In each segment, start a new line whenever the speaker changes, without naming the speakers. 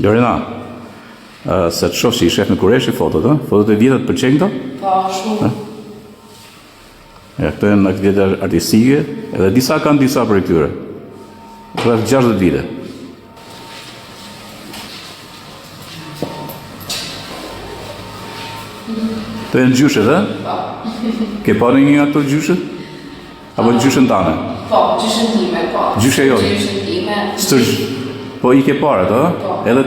Lorena, se të shoh që i shef në Kureshi fotot, fotot e vjetët pëlqejnë këto?
Po, shumë.
Këto janë aktivitete artistike, edhe disa kanë disa për këtyre. Rreth 60 vite. Këto janë gjyshet,
Po.
Ke parë një nga këto gjyshet? Apo gjyshen tane?
Po, gjyshen time, po.
Gjyshe jote?
Gjyshen time.
Po i ke parë ato,
Po.
Edhe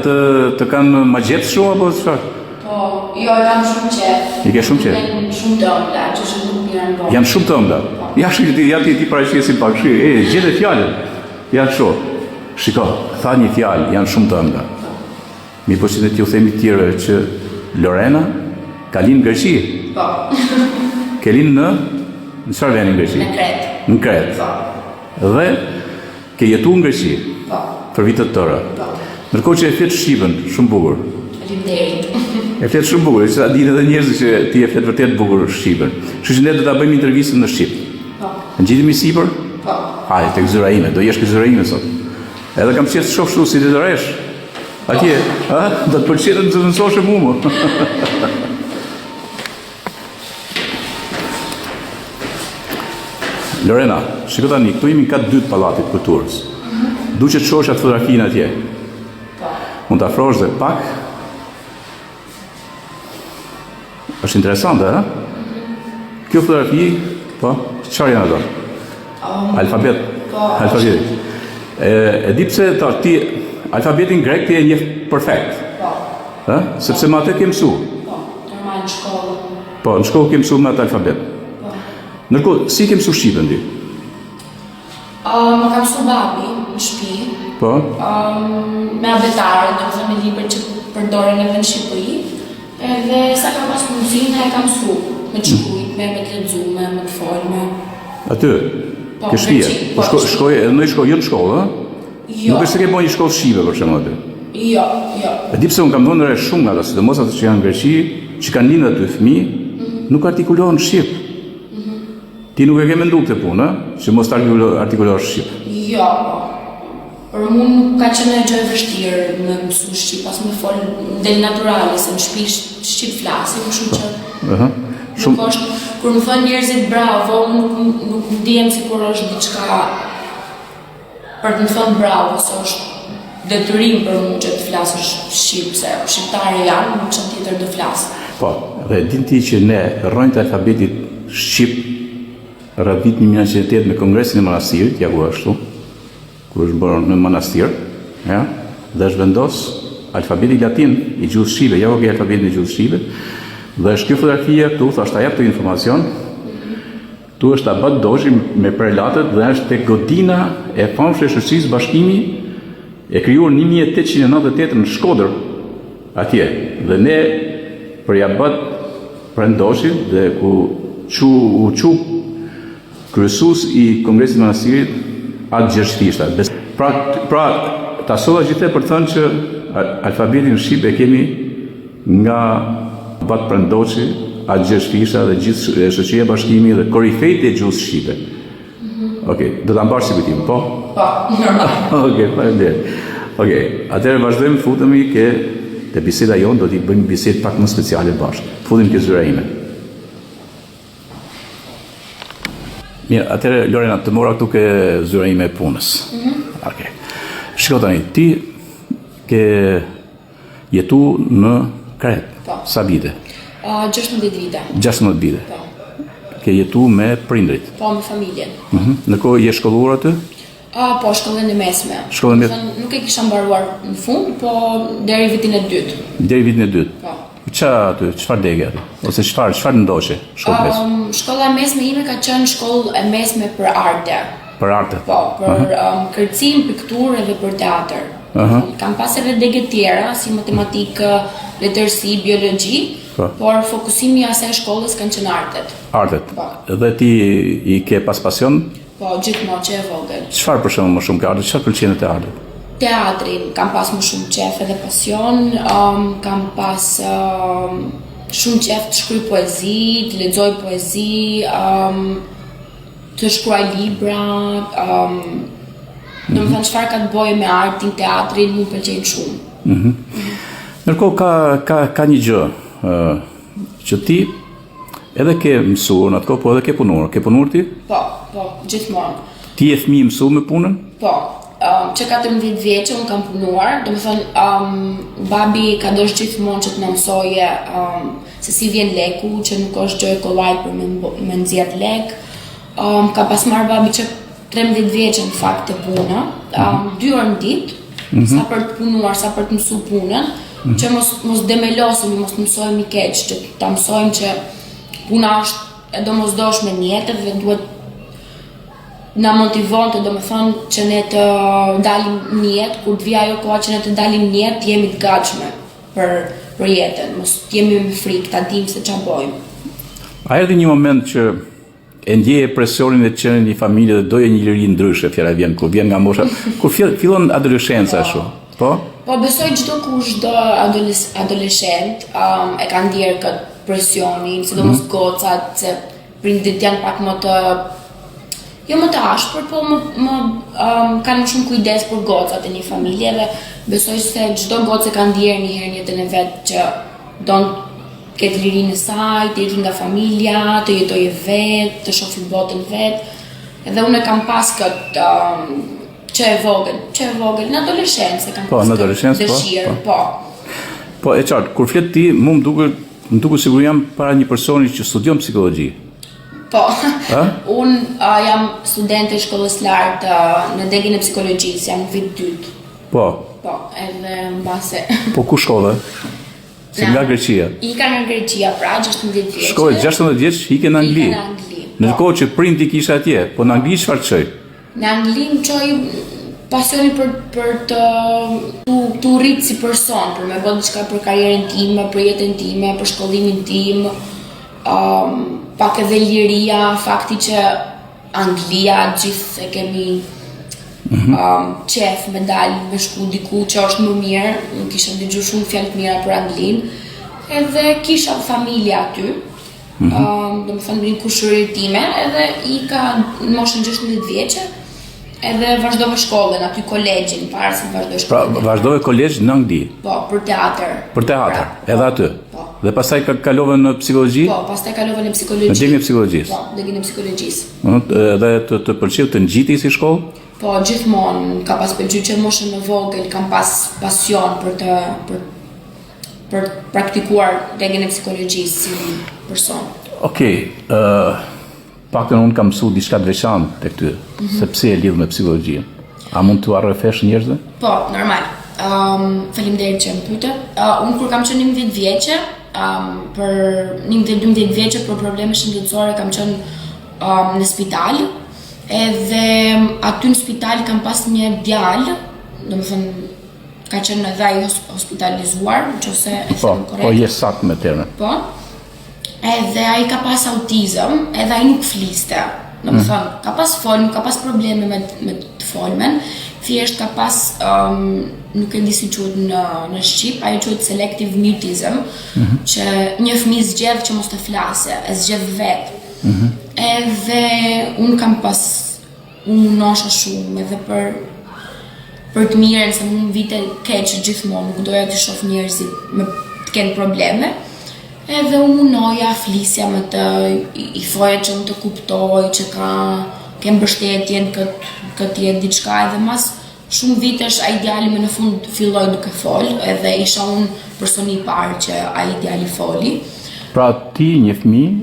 të kanë magjet shumë apo çfarë?
Po, jo, e kam shumë qef.
I ke shumë qef?
Janë shumë të ëmbla, gjyshen nuk mirë në botë.
Janë shumë të ëmbla. Ja ti paraqesim pak gjetë fjalën. Ja shoh. Shiko, tha një fjalë, janë shumë të ëmbla. Mi po që ne t'ju themi të tjerëve që Lorena ka linë në Greqi.
Po.
Ke linë në çfarë veni në Greqi?
Në Kret.
Në Kret.
Po.
Dhe ke jetuar në Greqi
Po.
për vitet tëra.
Po.
Ndërkohë që e flet shqipen, shumë bukur.
Faleminderit.
E flet shumë bukur, që ta dinë edhe njerëzit që ti e flet vërtet bukur shqipen. Kështu që ne do ta bëjmë intervistën në shqip.
Po.
Ngjitemi sipër?
Po.
Hajde tek zyra ime, do jesh ke zyra ime sot. Edhe kam qenë të shoh kështu si të resh. Atje, do të pëlqejë të mësosh mua. Lorena, shiko tani, këtu jemi kat dytë pallatit kulturës. Duhet të shohësh atë fotografinë atje.
Po.
Mund të afrosh dhe pak. Është interesante, Kjo fotografi, po, çfarë janë ato? Alfabet.
Po.
Alfabeti. E di pse ti alfabetin grek ti e njeh perfekt.
Po.
Sepse më atë ke mësuar.
Po, normal në shkollë.
Po, në shkollë ke mësuar me atë alfabet.
Po.
Ndërkohë, si ke mësuar shqipen ti?
Më kam mësuar babi në shtëpi.
Po.
Me abetare, do të thënë me libra që përdoren edhe në Shqipëri. Edhe sa kam pas mundësinë e kam mësuar me të shkruajt, me të lexuar, me të folme.
Aty.
Po,
Ke shtëpia.
po,
Shkoj edhe në shkollë, jo në shkollë,
Jo.
Nuk është se ke bën një shkollë shqipe për shembull aty.
Jo.
E di pse unë kam vënë re shumë nga ata, sidomos ata që janë në Greqi, që kanë lindë aty fëmijë, nuk artikulohen shqip. Ti nuk e ke menduar këtë punë, që mos artikulohesh shqip.
Jo, po. Për mua nuk ka qenë e gjë e vështirë me mësu shqip, pas me fol del natyrale, se në shtëpi shqip flasim, kështu që nuk është, kur më thon njerëzit bravo, nuk ndihem sikur është diçka për të më thënë bravo, se është detyrim për mua që të flasësh shqip, se shqiptarë janë, nuk që tjetër të flasë.
Po, dhe din ti që ne rrojnë të alfabetit shqip rreth vitit 1908 me Kongresin e Manastirit, ja ku ashtu, ku është bërë në manastir, dhe është vendos alfabeti latin i gjuhës shqipe, ja ku ke alfabetin e gjuhës shqipe, dhe është kjo fotografia këtu, thashtë ta jap të informacion, tu është Abat Doshi me prelatët dhe është tek godina e famshme e Shoqërisë Bashkimi e krijuar 1898 në Shkodër atje. Dhe ne për Abat Prendoshin dhe u çu kryesues i Kongresit të Manastirit atë Gjergjfishta. Pra ta solla gjithë për të thënë që alfabetin shqip e kemi nga Abat Prendoshi, atë Gjergjfishta dhe gjithë Shoqëria e Bashkimit dhe korifejt e gjuhës shqipe. Okej, do ta mbash si kujtim, po?
Po, normal.
Okej, faleminderit. Okej, atëherë vazhdojmë, futemi te biseda jonë, do t'i bëjmë bisedë pak më speciale bashkë. Futim ke zyra ime. Mirë, atëherë Lorena, të mora këtu ke zyra ime e punës. Okej. Shiko tani, ti ke jetu në Kret.
Po.
Sa vite?
16 vite.
16 vite.
Po.
Ke jetu me prindrit.
Po, me familjen.
Ndërkohë je shkolluar aty?
Po, shkollën e mesme.
Shkollën e mesme.
Nuk e kisha mbaruar në fund, po deri vitin e dytë.
Deri vitin e dytë.
Po.
Çfarë dege aty? Ose çfarë ndoqe shkolla mesme?
Shkolla e mesme ime ka qenë shkollë e mesme për arte.
Për arte?
Po, për kërcim, pikturë dhe për teatr. Kam pas edhe dege tjera, si matematikë, letërsi, biologji, por fokusimi i asaj shkollës kanë qenë artet.
Artet.
Po.
Dhe ti i ke pas pasion?
Po, gjithmonë që e vogël.
Çfarë për shembull më shumë ke artet? Çfarë pëlqen te artet?
Teatrin, kam pas më shumë qef edhe pasion, kam pas shumë qef të shkruaj poezi, të lexoj poezi, të shkruaj libra, do më thënë çfarë ka të bëjë me artin, teatrin, më pëlqejnë shumë.
Ndërkohë ka një gjë që ti edhe ke mësuar në atë kohë, po edhe ke punuar. Ke punuar ti?
Po, gjithmonë.
Ti je fëmijë mësuar me punën?
Po, që 14 vjeçë unë kam punuar, do më thënë, babi ka dosh gjithmonë që të në mësoje se si vjen leku, që nuk është gjë e kollaj për me nxjerr lek. Ka pas marrë babi që 13 vjeçë në fakt të puna, 2 orë në ditë, sa për të punuar, sa për të mësu punën, që mos demelosemi, mos mësojmë i keq, që ta mësojmë që puna është e domosdoshme në jetë dhe duhet na motivon të domethënë që ne të dalim në jetë, kur të vijë ajo koha që ne të dalim në jetë, jemi të gatshme për jetën, mos jemi me frikë, ta dimë se çfarë bëjmë.
A erdhi një moment që e ndjeje presionin e të qenë një familje dhe doje një liri ndryshe, fjala vjen kur vjen nga mosha, kur fillon adoleshenca ashtu. Po?
Po besoj çdo kush, çdo adoleshent e ka ndjerë këtë presionin, sidomos gocat, se prindit janë pak më të jo më të ashpër, po kanë më shumë kujdes për gocat e një familje dhe besoj se çdo gocë ka ndjerë një herë në jetën e vet që don ketë lirinë e saj, të jetë nga familja, të jetojë vet, të shohë botën vet. Edhe unë kam pas këtë që e vogël, në adoleshencë kam pas këtë dëshirë, po.
Po, e qartë, kur flet ti, mu më duket sigur jam para një personi që studion psikologji.
Po, unë jam studente e shkollës lartë në degin e psikologjisë, jam në vit 2.
Po,
edhe mbase.
Po ku shkolla? Se nga Greqia?
Ika nga Greqia, pra 16 vjeç.
Shkollë 16 vjeç, hike në Angli. Ndërkohë që prindi kisha atje, po në Angli çfarë çoj?
Në Angli më çoj pasioni për të rrit si person, për me bërë diçka për karrierën time, për jetën time, për shkollimin tim, pak edhe liria, fakti që Anglia gjithë e kemi qef me dalë me shku diku që është më mirë, nuk kisha dëgju shumë fjalë të mira për Anglinë, edhe kisha familja aty, do më thënë rinë kushërir time, edhe i ka në moshën 16 vjeqe, edhe vazhdove shkollën, aty kolegjin, para se vazhdove shkollën.
Pra, vazhdove kolegj në Angli?
Po, për teatr.
Për teatr, edhe aty? Po. Dhe pastaj kalove në psikologji?
Po, pastaj kalove në psikologji.
Në degin e psikologjisë?
Po, degin e psikologjisë.
Dhe të pëlqeu të ngjiti si shkollë?
Po, gjithmonë, ka pas pëlqyer që moshën më vogël, kam pas pasion për praktikuar degin e psikologjisë si person.
Okej, paktën unë kam mësuar diçka të veçantë tek ty, sepse e lidh me psikologjin. A mund t'u arrefesh njerëzve?
Po, normal. Faleminderit që më pyete. Unë kur kam qenë 11 vjeçe, për 11-12 vjeçe për probleme shëndetësore kam qenë në spital. Edhe aty në spital kam pas një djalë, do më thënë, ka qenë edhe ai hospitalizuar, nëse e them korrekt.
Po, je saktë me termin.
Po. Edhe ai ka pas autizëm, edhe ai nuk fliste. Do më thënë, ka pas folmë, ka pas probleme me të folmen, thjesht ka pas, nuk e di si quhet në shqip, ajo quhet selective mutism, që një fëmijë zgjedh që mos të flase, e zgjedh vetë. Edhe unë kam pas, unë nosha shumë edhe për të mirën, se unë vite keq gjithmonë, nuk doja të shoh njerëzit me të kenë probleme. Edhe unë munoja, flisja me të, i thoja që unë të kuptoj, që ke mbështetjen këtë jetë diçka, edhe mas shumë vitesh ai djali më në fund filloi duke fol, edhe isha unë personi i parë që ai djali foli.
Pra ti një fëmijë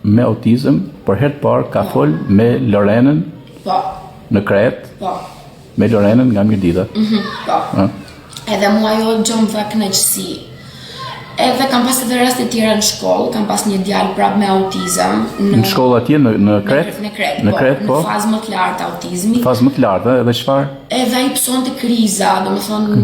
me autizëm, për herë të parë ka fol me Lorenën në Kret, me Lorenën nga Mirdita.
Po. Edhe mua ajo gjon dha kënaqësi. Edhe kam pas edhe raste tjera në shkollë, kam pas një djalë prap me autizëm.
Në shkollë atje në Kret?
Në Kret, po. Në fazë më të lartë autizmi.
Fazë më të lartë, edhe çfarë?
Edhe ai psonte kriza, domethënë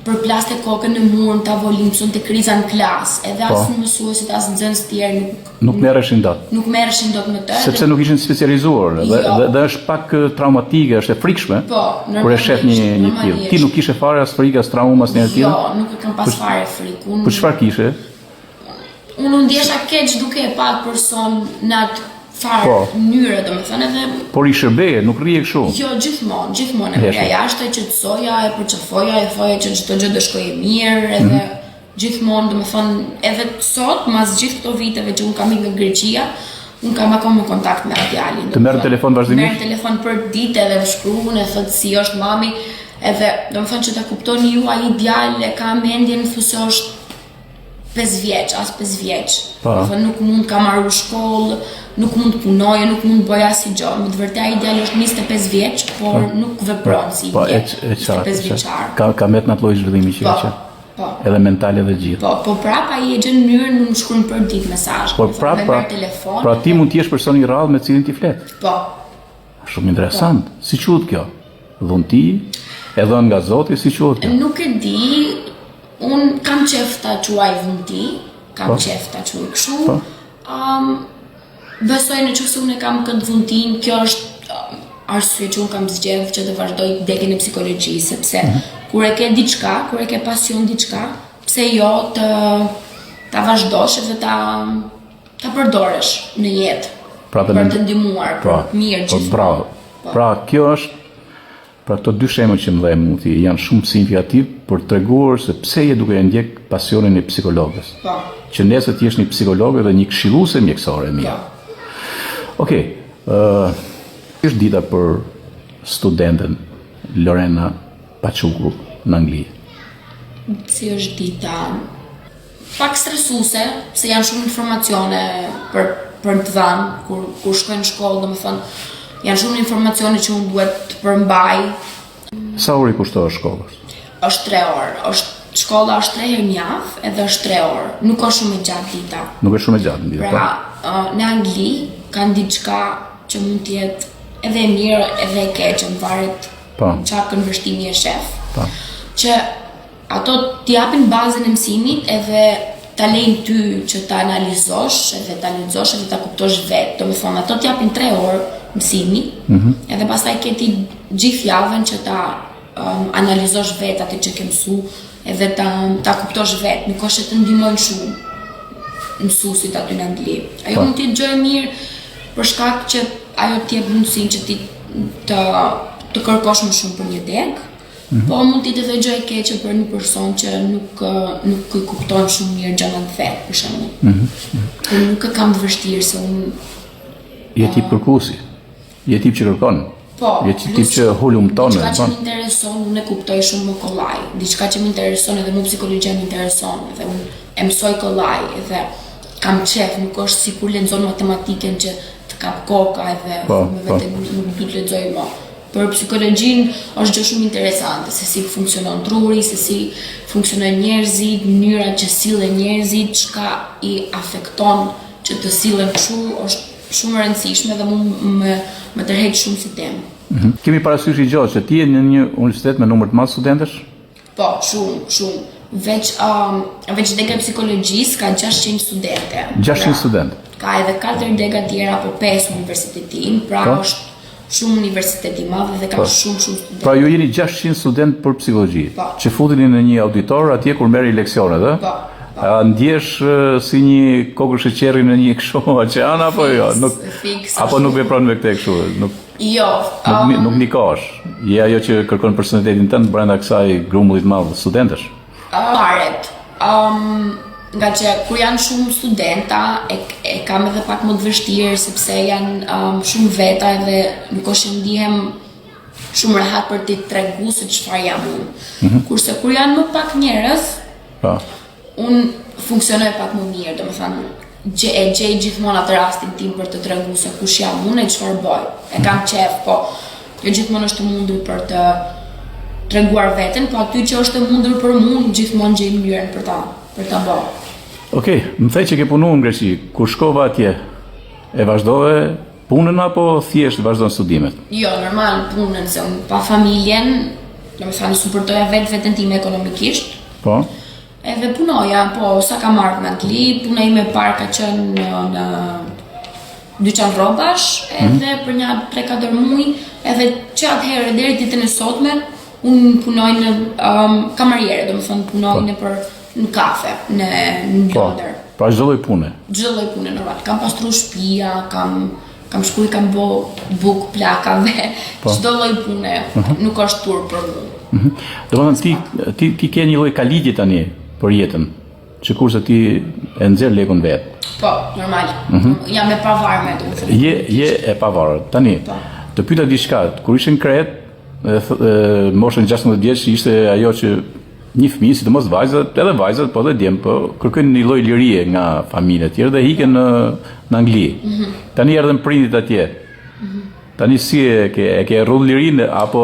për plaste kokën në mur, në tavolinë, psonte kriza në klasë. Edhe as në mësuesit, as nxënës tjerë
nuk merreshin dot.
Nuk merreshin dot me të.
Sepse nuk ishin specializuar, dhe është pak traumatike, është e frikshme.
Po, normalisht.
Kur e shet një tillë. Ti nuk kishe fare as frikë, as traumë, as një tillë?
Jo, nuk e kam pas fare frikë.
Po çfarë kishe?
Unë ndjesha keq duke e pa person në atë farë mënyre, domethënë edhe
Por I shërbeje, nuk rrije kështu.
jo gjithmonë e përja jashtë, që qetësoja, e përçafoja, e thoja që çdo gjë do shkojë mirë, edhe gjithmonë, domethënë, edhe sot, mas gjithë këto viteve që unë kam ikur nga Greqia, unë kam akoma kontakt me atë djalin.
Të merr telefon vazhdimisht?
Merr telefon për ditë edhe më shkruan, e thotë si është mami, edhe domethënë që ta kuptoni ju, ai djalë e ka mendjen thosë është 5 vjeç, as 5 vjeç. Domethënë nuk mund ka marrë shkollë, nuk mund punojë, nuk mund bëj asnjë gjë. Me të vërtetë ai djalë është 25 vjeç, por nuk vepron si
e
25 vjeçar.
Ka met në atë lloj zhvillimi që ka.
Po.
Edhe mental edhe gjithë.
Po prap ai e gjen mënyrën më shkruan për ditë mesazh.
Por prap
telefon.
Pra ti mund të jesh person I rrallë me cilin ti flet.
Po.
Shumë interesant. Si quhet kjo? Dhunti? E dhënë nga Zoti, si quhet kjo?
Nuk e di, un kam qef ta quaj dhunti, kam qef ta quaj kështu. Besoj në qoftë se unë kam këtë dhuntin, kjo është arsye që unë kam zgjedhur që të vazhdoj degën e psikologjisë, sepse kur e ke diçka, kur e ke pasion diçka, pse jo ta vazhdosh edhe ta përdoresh në jetë. Për të ndihmuar, për mirë gjithmonë.
Bravo. Pra kjo është pra këto dy shembuj që më dhe muti janë shumë signifikativ për të treguar se pse je duke ndjek pasionin e psikologës.
Po.
Që nesër ti jesh një psikolog dhe një këshilluese mjekësore mirë. Okej, është dita për studenten Lorena Paçuku në Angli.
Si është dita? Pak stresuese, se janë shumë informacione për të dhënë kur shkoj në shkollë, domethënë janë shumë informacione që unë duhet të përmbaj.
Sa orë I kushtohet shkollës?
Është 3 orë. Shkolla është 3 herë në javë, edhe është 3 orë. Nuk është shumë e gjatë dita.
Nuk është shumë e gjatë dita.
Pra, në Angli kanë diçka që mund të jetë edhe e mirë, edhe e keqe, më varet çfarë këndvështrimi e shef. Që ato t'i japin bazën e mësimit edhe ta lejnë ty që ta analizosh, edhe ta lexosh, edhe ta kuptosh vetë. Domethënë ato t'japin 3 orë mësimi, edhe pastaj ke ti gjithë javën që ta analizosh vetë atë që ke mësu, edhe ta kuptosh vetë, nuk është që të ndihmojnë shumë mësuesit aty në Angli. Ajo mund të jetë gjë e mirë për shkak që ajo të jep mundësinë që ti të kërkosh më shumë për një deg, po mund të jetë edhe gjë e keqe për një person që nuk I kupton shumë mirë gjërat e vet, për shembull. Unë nuk e kam të vështirë se unë
je tip kërkuesi. Je tip që kërkon.
Po.
Je tip që hulumton.
Diçka që më intereson, unë e kuptoj shumë më kollaj. Diçka që më intereson edhe më psikologjia më intereson, edhe unë e mësoj kollaj, edhe kam qef, nuk është si kur lexon matematikën që të kap koka edhe me vete nuk du të lexoj më. Për psikologjinë është gjë shumë interesante, se si funksionon truri, se si funksionojnë njerëzit, mënyra që sillen njerëzit, çka I afekton që të sillen kështu, është shumë e rëndësishme dhe më tërheq shumë si temë.
Kemi parasysh I gjatë që ti je në një universitet me numër të madh studentësh?
Po, shumë. Veç dega psikologjisë ka 600 studente.
600 studentë.
Ka edhe 4 dega tjera për 5 universitetin, pra është shumë universitet I madh dhe ka shumë studente.
Pra ju jeni 600 studentë për psikologji, që futeni në një auditor atje kur merri leksionet, ëh?
Po.
A ndjesh si një kokër sheqerri në një kështu oqean apo jo? Apo nuk vepron me këtë kështu?
Jo.
Nuk nikohesh. Je ajo që kërkon personalitetin tënd brenda kësaj grumbullit të madh studentësh?
Paret. Nga që kur janë shumë studenta, e kam edhe pak më të vështirë, sepse janë shumë veta edhe nuk është që ndihem shumë rehat për t'i tregu se çfarë jam unë. Kurse kur janë më pak njerëz, unë funksionoj pak më mirë, domethënë e gjej gjithmonë atë rastin tim për të treguar se kush jam unë e çfarë bëj. E kam qef, po jo gjithmonë është e mundur për të treguar veten, po aty që është e mundur për mua, gjithmonë gjej mënyrën për ta bërë.
Okej, më thej që ke punuar në Greqi, kur shkova atje, e vazhdove punën apo thjesht vazhdon studimet?
Jo, normal punën, se unë pa familjen, domethënë suportoja veten time ekonomikisht.
Po.
Edhe punoja, po sa kam ardhur në Angli, puna ime e parë ka qenë në dyqan rrobash, edhe për një 3-4 muaj, edhe që atëherë deri ditën e sotme, unë punoj në kamariere, domethënë punoj në kafe, në Londër.
Pra çdo lloj pune.
Çdo lloj pune normal. Kam pastruar shtëpia, kam kam shku i kam bo buk plakave, çdo lloj pune, nuk është tur për mua.
Domethënë ti ke një lloj kalidje tani për jetën, që kurse ti e nxjerr lekun vet.
Po, normal. Jam e pavarme, domethënë.
Je e pavarur. Tani, të pyeta diçka, kur ishin krejt, moshën 16 vjeç ishte ajo që një fëmijë, sidomos vajzat, edhe vajzat, po edhe djem, po kërkojnë një lloj lirie nga familjet e tjera dhe hiqen në Angli. Tani erdhën prindit atje. Tani si e ke rrudh lirinë apo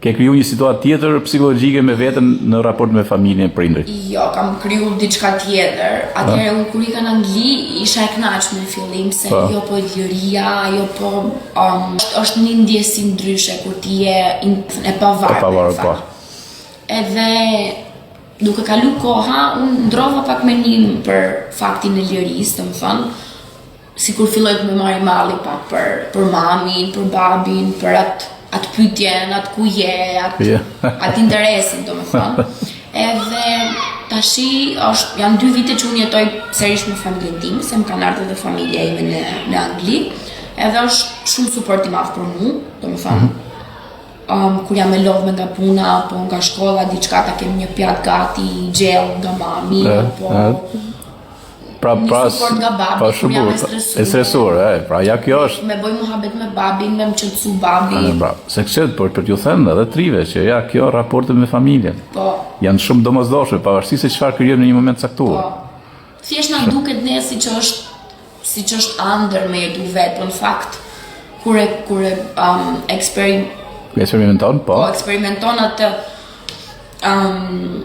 ke kriju një situatë tjetër psikologjike me veten në raport me familjen e prindrit?
Jo, kam kriju diçka tjetër. Atëherë unë kur ika në Angli isha e kënaqur në fillim se jo po liria, jo po është një ndjesi ndryshe kur ti je e pavarur. Edhe duke kalu koha, unë ndrova pak menim për faktin e lirisë, domethënë, sikur filloj të më marri malli pak për mamin, për babin, për atë pyetjen, atë ku je, atë interesin, domethënë. Edhe tashi janë 2 vite që unë jetoj sërish me familjen time, se më kanë ardhur edhe familja ime në Angli, edhe është shumë suport i madh për mua, domethënë. Kur jam e lodhme nga puna, po nga shkolla, diçka ta kem një pjatë gati, gjell nga mami, po një support nga babi, kur jam e stresuar.
Pra ja kjo është...
Me boj muhabet me babin, me më qëtësu babi.
Se këtë, për t'ju thënë edhe trive, që ja kjo raportet me familjen. Janë shumë domosdoshme, pavarësisht se çfarë krijon në një moment caktuar.
Thjesht na duket ne siç është ëndër me jetu vetë, po në fakt, kur
eksperimenton, po
eksperimenton atë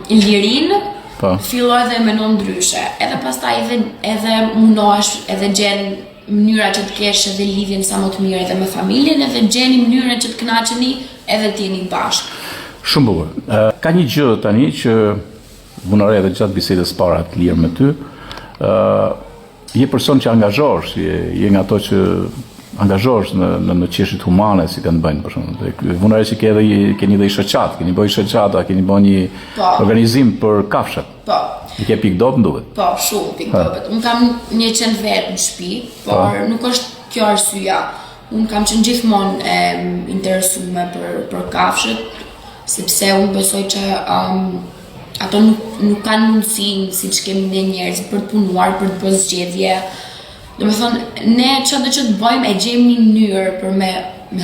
lirinë, filloj dhe menon ndryshe. Edhe pastaj edhe mundohesh, edhe gjen mënyra që të kesh edhe lidhjen sa më të mirë edhe me familjen, edhe gjeni mënyra që të kënaqeni edhe të jeni bashkë.
Shumë bukur. Ka një gjë tani që vunare edhe gjatë bisedës para të lirë me ty. Je person që angazhohesh, je nga ato që angazhohesh në çështjet humane si kanë bëjnë për shembull. Vunare që keni dhe shoqat, keni bëj shoqata, keni bën një organizim për kafshat.
Po.
I ke pikdop nduhet.
Po, shumë pikdopet. Unë kam 100 vetë në shtëpi, por nuk është kjo arsyeja. Unë kam qenë gjithmonë e interesuar për kafshët, sepse unë besoj që ato nuk kanë mundësinë siç kemi ne njerëzit për të punuar, për të bërë zgjedhje. Domethënë, ne çdo që të bëjmë e gjejmë një mënyrë për me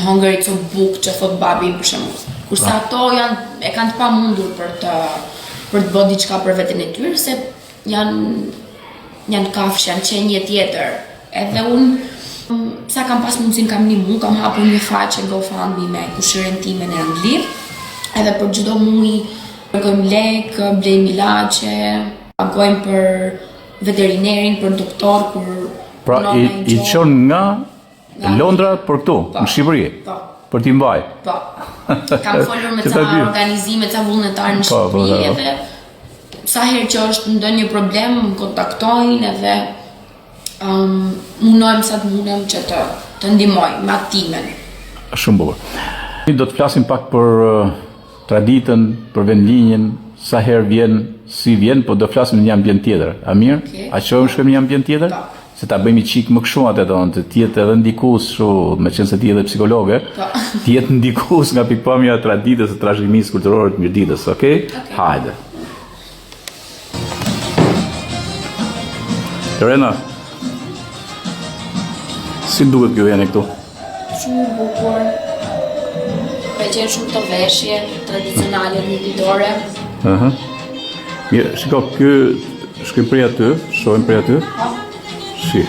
hongër i bukë që thot babi për shembull. Kurse ato e kanë të pamundur për të bërë diçka për veten e tyre, se janë kafshë, janë qenje tjetër. Edhe unë sa kam pas mundësinë kam ndihmuar, kam hapur një faqe GoFundMe me kushërinë time në Angli. Edhe për çdo muaj kërkojmë lek, blejmë ilaçe, pagojmë për veterinerin, për doktor,
pra i çon nga Londra për këtu, në Shqipëri.
Po.
Për t'i mbaj.
Po. Kam folur me ca organizime, ca vullnetarë në Shqipëri, edhe sa herë që është ndonjë problem, më kontaktojnë edhe munojmë sa të mundem që të ndihmojmë me aktimen.
Shumë bukur. Do të flasim pak për traditën, për vendlinjen, sa herë vjen, si vjen, po do flasim në një ambient tjetër. A mirë? A qojmë shkojmë në një ambient tjetër? Se ta bëjmë i qik më këshu atë të tjetë edhe ndikus, me qenë se ti edhe psikologe, tjetë ndikus nga pikpamja traditës e trashëgimisë kulturore të mirditës, okej? Hajde. Lorena, si duhet kjo vjen e këtu?
Shumë bukur. Pëlqen shumë të veshje tradicionale mirditore.
Mirë, shiko, shkojmë prej aty, shohim prej aty. Shi.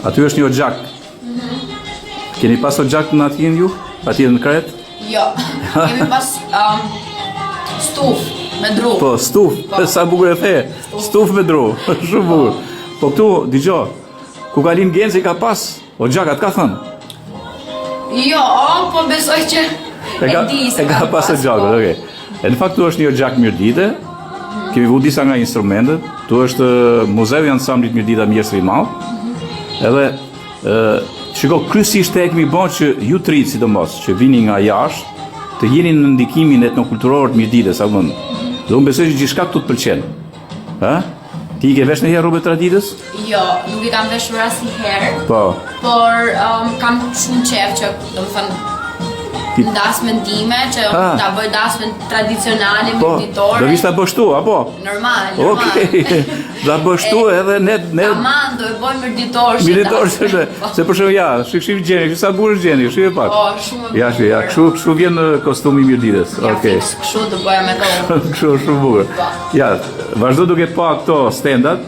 Aty është një oxhak. Keni pas oxhak në atjen ju? Atje në Kret?
Jo. Kemi pas stuf me dru.
Po, stuf. Sa bukur e the. Stuf me dru. Shumë bukur. Po këtu, dëgjoj. Ku ka lind Genci ka pas oxhak, atë ka thënë?
Jo, po besoj që
e ka pas oxhak, okay. E në fakt tu është një oxhak mirdite. Kemi vu disa nga instrumentet. Tu është muzeu i ansamblit Mirdita Mjesri i Madh. Edhe shiko, kryesisht e kemi bën që ju trit sidomos që vini nga jashtë të jeni në ndikimin etnokulturor të Mirditës, apo. Dhe unë besoj që gjithçka këtu të pëlqen. Ë? Ti I ke vesh në herë rrugët traditës?
Jo, nuk I kam veshur asnjëherë.
Po.
Por kam shumë qef që, domethënë, ndas mendime që ta bëj dasmën tradicionale me ditore.
Do vish ta bësh tu, apo?
Normal.
Okej. Da bësh tu edhe ne
Aman, do e bëj me ditor.
Se për shembull ja, shih gjeni, sa bukur është gjeni, shih pak.
Po, shumë.
Ja, kështu vjen kostumi I mirëditës. Okej.
Kështu do bëja me to.
Kështu shumë bukur. Ja, vazhdo duke pa këto standat.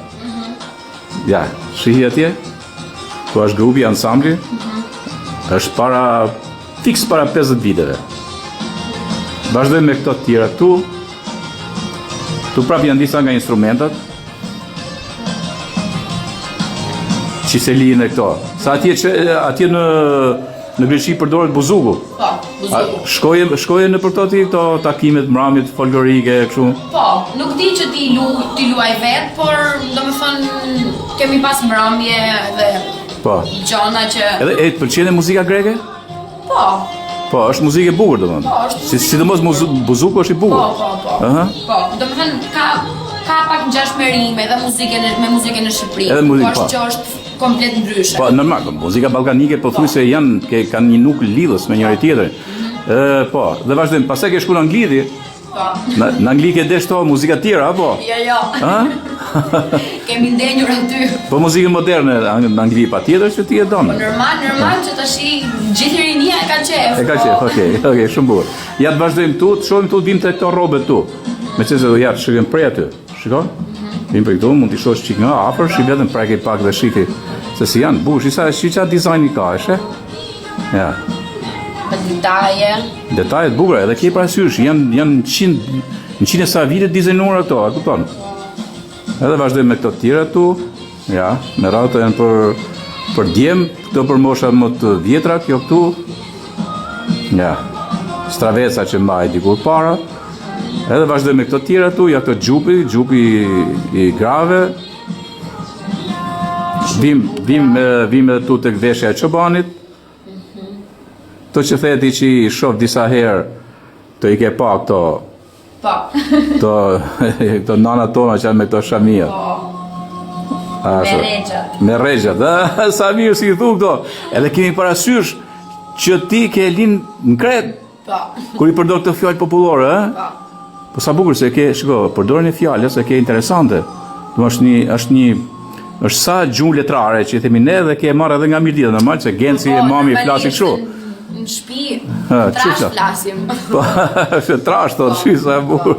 Ja, shihi atje. Ku është grupi ansambli? Është fiks para 50 viteve. Vazhdojmë me këto të tjera këtu. Tu prap janë disa nga instrumentat. Qiselinë e këto. Sa atje në Greqi përdoret buzuku.
Po, buzuku.
Shkoje në për këto takimet mramjet folklorike kështu.
Po, nuk di që ti luaj vet, por domethënë kemi pas mramje dhe gjona që
Edhe pëlqen muzika greke? Po, është muzikë e bukur domethënë.
Po, është.
Sidomos buzuku është I bukur.
Po, domethënë ka pak ngjashmëri edhe me muzikën e Shqipërisë. Po është që është komplet ndryshe.
Po, normal, muzika ballkanike pothuajse kanë një nuk lidhës me njëri tjetrin. Po, dhe vazhdojmë. Pastaj ke shkuar në Angli.
Po.
Në Angli ke desh to muzika tjera apo?
Jo. Kemi ndenjur aty.
Po muzikën moderne në Angli patjetër që ti e don.
Po normal që tash gjithë rinia e ka qef.
E ka qef, okej, shumë bukur. Ja të vazhdojmë tu, të shohim tu vim te këto rrobe tu. Meqense do ja të shikojmë prej aty. Shikoj? Vim për këtu, mund t'i shohësh çik nga afër, shi vetëm prekej pak dhe shikoj se si janë bukur, sa dizajni ka, është? Ja. Detajet bukura, edhe ke parasysh, janë 100 e sa vite dizajnuara këto, a kupton? Edhe vazhdojmë me këto të tjera tu. Ja, me radhë janë për djem, këto për mosha më të vjetra, kjo këtu. Ja. Straveca që mbaj dikur para. Edhe vazhdojmë me këto të tjera tu, ja këto xhupi I grave. Vim edhe tu tek veshja e çobanit. To që theti që I shoh disa herë, to I ke pa këto.
Po.
Këto nana tona që janë me këto shamia. Me rregjat. Sa mirë si I thu këto. Edhe kemi parasysh që ti ke lind në Kret.
Po.
Kur I përdor këtë fjalë popullore,
Po.
Po sa bukur se shiko, përdorjen e fjalës e ke interesante. Është sa gjuhë letrare që I themi ne dhe ke marrë edhe nga mirëdita, normal se Genci e mami flasin kështu.
Në shtëpi, trash flasim.
Po, është trash to, sa e bukur.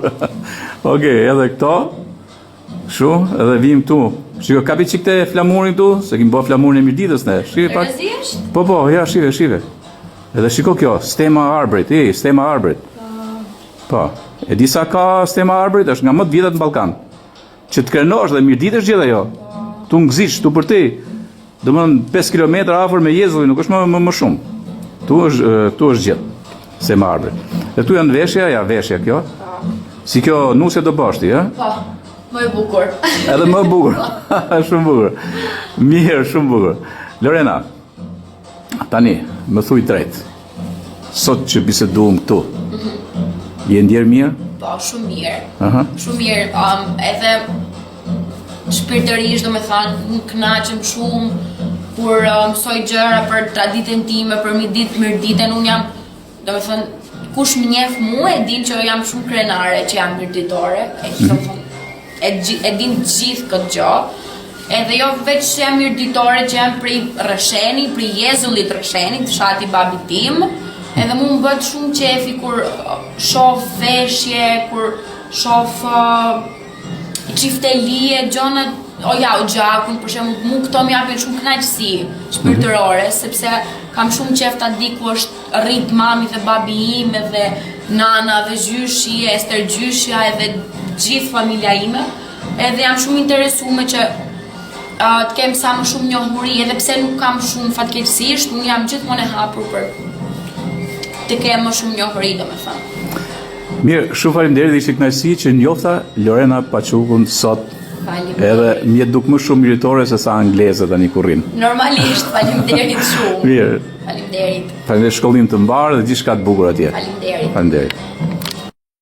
Okej, edhe këto. Kështu, edhe vim tu. Shiko, kapi çik te flamurin tu, se kemi bërë flamurin e mirëditës ne. Shive pak. Po, ja, shive. Edhe shiko kjo, stema arbrit, stema arbrit. Po. E di sa ka stema arbrit, është nga më të vjetrat në Ballkan. Që të krenosh dhe mirëditesh gjithë ajo. Tu ngzish, tu për ti. Domethënë 5 kilometra afër me Jezulli, nuk është më shumë. Tu është gjithë. Stema arbrit. Dhe tu janë veshja kjo. Si kjo nusja do bash ti, ha?
Po. Më e bukur.
Edhe më e bukur. Shumë bukur. Mirë, shumë bukur. Lorena. Tani, më thuj drejt. Sot që biseduam këtu. Je ndjer mirë?
Po, shumë mirë. Shumë mirë. Edhe shpirtërisht, domethënë, më kënaqem shumë kur mësoj gjëra për traditën time, për mirëditën. Unë jam, domethënë, kush më njeh mua e din që jam shumë krenare, që jam mirëditore. E din gjithë këtë gjë. Edhe jo veç që jam mirëditore, që jam prej Rresheni, prej Jezullit Rresheni, fshati babit tim. Edhe mu më bët shumë qefi kur shoh veshje, kur shoh çiftelie, gjonat, o gjakun, për shembull, mu këto më japin shumë kënaqësi shpirtërore, sepse kam shumë qef ta di ku është rrit mami dhe babi im, edhe nana dhe gjyshi, Ester gjyshja, edhe gjithë familja ime. Edhe jam shumë interesuar që të kem sa më shumë njohuri, edhe pse nuk kam shumë fatkeqësisht, unë jam gjithmonë e hapur për të kem më shumë njohuri, domethënë.
Mirë, shumë faleminderit, ishte kënaqësi që njofta Lorena Paçukun sot. Edhe mjet duk më shumë mirëtore se sa angleze tani kur rrin.
Normalisht, faleminderit shumë.
Mirë.
Faleminderit.
Faleminderit, shkollim të mbarë dhe gjithçka të bukur atje.
Faleminderit.
Faleminderit.